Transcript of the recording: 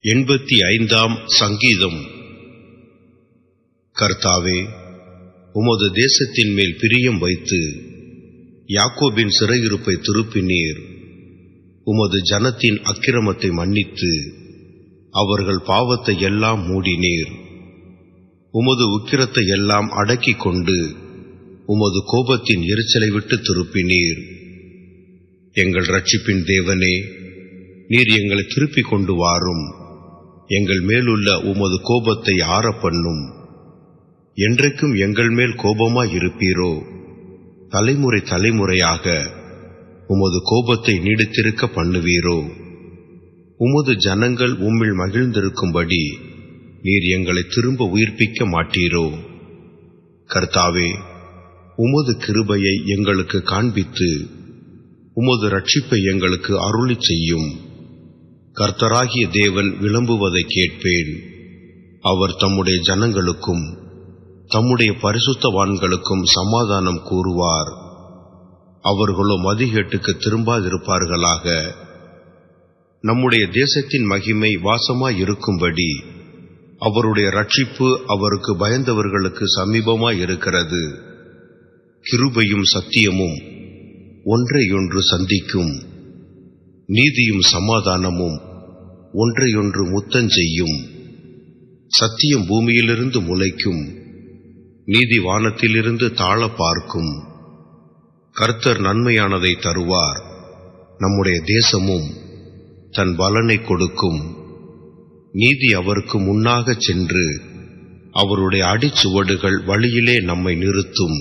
85 சங்கீதம். கர்த்தாவே, உமது தேசத்தின் மேல் பிரியம் வைத்து யாக்கோபின் சிறையிருப்பை திருப்பினீர். உமது ஜனத்தின் அக்கிரமத்தை மன்னித்து அவர்கள் பாவத்தை எல்லாம் மூடினீர். உமது உக்கிரத்தை எல்லாம் அடக்கிக் கொண்டு உமது கோபத்தின் எரிச்சலை விட்டு திருப்பினீர். எங்கள் இரட்சிப்பின் தேவனே, நீர் எங்களை திருப்பிக் கொண்டு வாரும். எங்கள் மேலுள்ள உமது கோபத்தை ஆறப்பண்ணும். என்றைக்கும் எங்கள் மேல் கோபமாயிருப்பீரோ? தலைமுறை தலைமுறையாக உமது கோபத்தை நீடித்திருக்க பண்ணுவீரோ? உமது ஜனங்கள் உம்மில் மகிழ்ந்திருக்கும்படி நீர் எங்களை திரும்ப உயிர்ப்பிக்க மாட்டீரோ? கர்த்தாவே, உமது கிருபையை எங்களுக்கு காண்பித்து உமது இரட்சிப்பை எங்களுக்கு அருளிச் செய்யும். கர்த்தராகிய தேவன் விளம்புவதை கேட்பேன். அவர் தம்முடைய ஜனங்களுக்கும் தம்முடைய பரிசுத்தவான்களுக்கும் சமாதானம் கூறுவார். அவர்களோ மதிகேட்டுக்கு திரும்பாதிருப்பார்களாக. நம்முடைய தேசத்தின் மகிமை வாசமாயிருக்கும்படி அவருடைய இரட்சிப்பு அவருக்கு பயந்தவர்களுக்கு சமீபமாயிருக்கிறது. கிருபையும் சத்தியமும் ஒன்றையொன்று சந்திக்கும். நீதியும் சமாதானமும் ஒன்றையொன்று முத்தஞ்செய்யும். சத்தியம் பூமியிலிருந்து முளைக்கும், நீதி வானத்திலிருந்து தாழ பார்க்கும். கர்த்தர் நன்மையானதை தருவார், நம்முடைய தேசமும் தன் பலனை கொடுக்கும். நீதி அவருக்கு முன்னாகச் சென்று அவருடைய அடிச்சுவடுகள் வழியிலே நம்மை நிறுத்தும்.